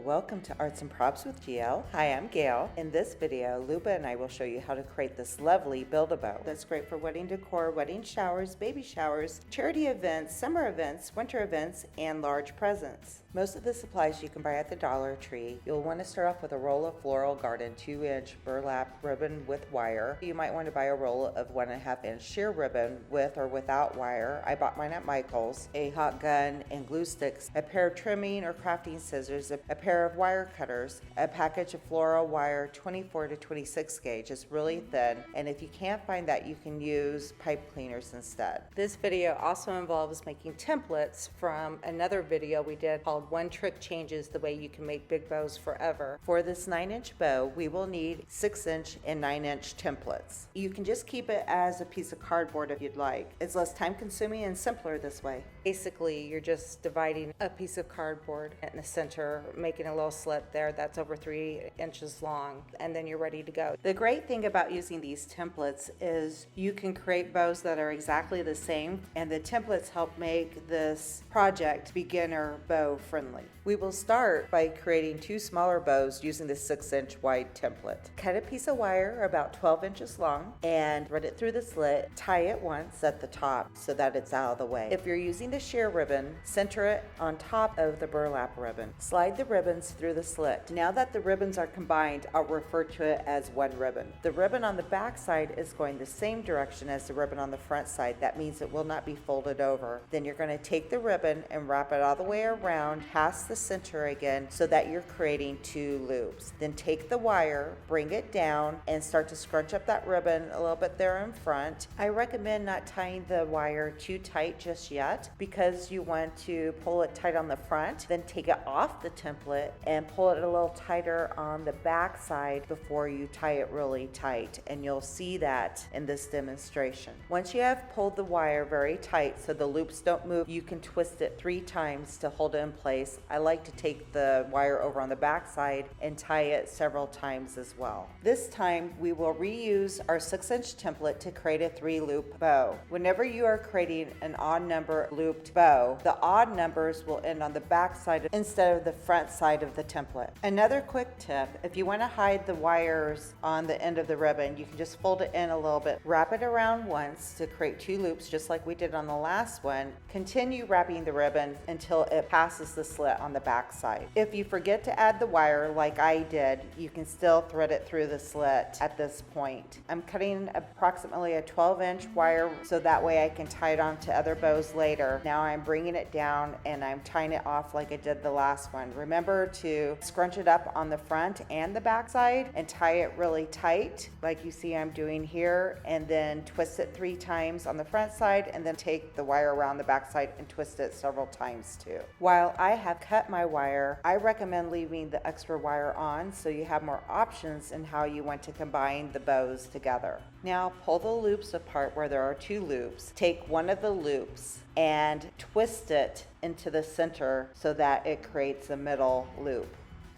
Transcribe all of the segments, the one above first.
welcome to Arts and Props with GL. Hi, I'm Gail. In this video, Luba and I will show you how to create this lovely Build-A-Bow that's great for wedding decor, wedding showers, baby showers, charity events, summer events, winter events, and large presents. Most of the supplies you can buy at the Dollar Tree. You'll want to start off with a roll of Floral Garden 2-inch burlap ribbon with wire. You might want to buy a roll of 1.5-inch sheer ribbon with or without wire. I bought mine at Michael's. A hot gun and glue sticks, a pair of trimming or crafting scissors, a pair of wire cutters, a package of floral wire 24 to 26 gauge. It's really thin, and if you can't find that, you can use pipe cleaners instead. This video also involves making templates from another video we did called One Trick Changes the Way You Can Make Big Bows Forever. For this 9-inch bow, we will need 6-inch and 9-inch templates. You can just keep it as a piece of cardboard if you'd like. It's less time consuming and simpler this way. Basically, you're just dividing a piece of cardboard in the center, making a little slit there that's over 3 inches long, and then you're ready to go. The great thing about using these templates is you can create bows that are exactly the same, and the templates help make this project beginner bow friendly. We will start by creating 2 smaller bows using the 6-inch wide template. Cut a piece of wire about 12 inches long and thread it through the slit. Tie it once at the top so that it's out of the way. If you're using the sheer ribbon, center it on top of the burlap ribbon. Slide the ribbons through the slit. Now that the ribbons are combined, I'll refer to it as one ribbon. The ribbon on the back side is going the same direction as the ribbon on the front side. That means it will not be folded over. Then you're going to take the ribbon and wrap it all the way around past the center again so that you're creating 2 loops. Then take the wire, bring it down, and start to scrunch up that ribbon a little bit there in front. I recommend not tying the wire too tight just yet because you want to pull it tight on the front, then take it off the template and pull it a little tighter on the back side before you tie it really tight, and you'll see that in this demonstration. Once you have pulled the wire very tight so the loops don't move, you can twist it 3 times to hold it in place. I like to take the wire over on the back side and tie it several times as well. This time we will reuse our 6-inch template to create a 3-loop bow. Whenever you are creating an odd number looped bow, the odd numbers will end on the back side instead of the front side of the template. Another quick tip, if you want to hide the wires on the end of the ribbon, you can just fold it in a little bit. Wrap it around once to create 2 loops just like we did on the last one. Continue wrapping the ribbon until it passes the slit on the back side. If you forget to add the wire like I did, you can still thread it through the slit at this point. I'm cutting approximately a 12-inch wire so that way I can tie it on to other bows later. Now I'm bringing it down and I'm tying it off like I did the last one. Remember to scrunch it up on the front and the back side and tie it really tight like you see I'm doing here, and then twist it 3 times on the front side and then take the wire around the back side and twist it several times too. While I have cut my wire, I recommend leaving the extra wire on so you have more options in how you want to combine the bows together. Now pull the loops apart where there are 2 loops. Take one of the loops and twist it into the center so that it creates a middle loop.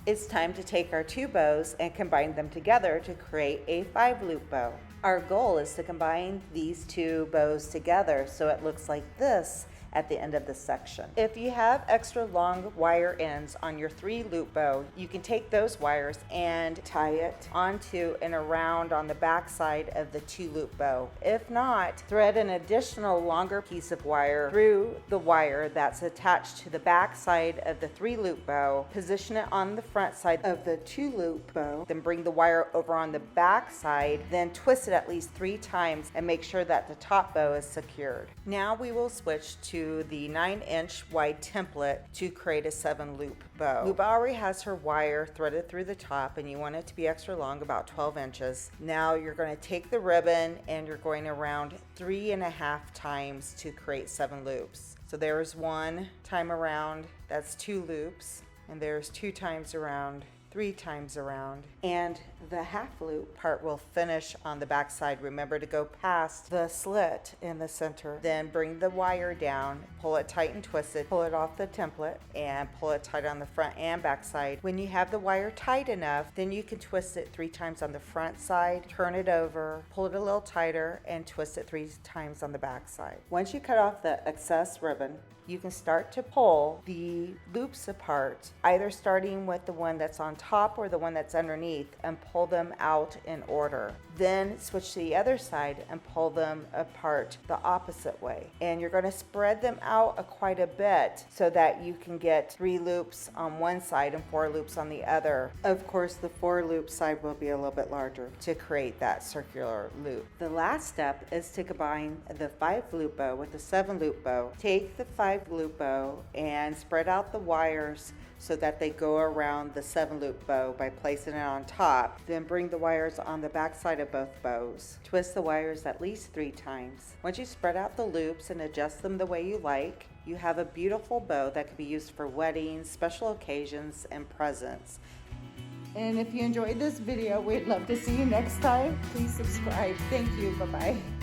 It's time to take our 2 bows and combine them together to create a 5-loop bow. Our goal is to combine these 2 bows together so it looks like this at the end of the section. If you have extra long wire ends on your 3-loop bow, you can take those wires and tie it onto and around on the back side of the 2-loop bow. If not, thread an additional longer piece of wire through the wire that's attached to the back side of the 3-loop bow, position it on the front side of the 2-loop bow, then bring the wire over on the back side, then twist it at least 3 times and make sure that the top bow is secured. Now we will switch to the 9-inch wide template to create a 7-loop bow. Luba already has her wire threaded through the top and you want it to be extra long, about 12 inches. Now you're going to take the ribbon and you're going around 3.5 times to create 7 loops. So there's 1 time around, that's 2 loops, and there's 2 times around, 3 times around. And the half loop part will finish on the back side. Remember to go past the slit in the center. Then bring the wire down, pull it tight and twist it, pull it off the template, and pull it tight on the front and back side. When you have the wire tight enough, then you can twist it 3 times on the front side, turn it over, pull it a little tighter, and twist it 3 times on the back side. Once you cut off the excess ribbon, you can start to pull the loops apart, either starting with the one that's on top or the one that's underneath, and pull them out in order. Then switch to the other side and pull them apart the opposite way. And you're going to spread them out quite a bit so that you can get 3 loops on one side and 4 loops on the other. Of course, the 4 loop side will be a little bit larger to create that circular loop. The last step is to combine the 5 loop bow with the 7 loop bow. Take the 5 loop bow and spread out the wires so that they go around the 7 loop bow by placing it on top. Then bring the wires on the back side of both bows. Twist the wires at least 3 times. Once you spread out the loops and adjust them the way you like, you have a beautiful bow that can be used for weddings, special occasions, and presents. And if you enjoyed this video, we'd love to see you next time. Please subscribe. Thank you. Bye-bye.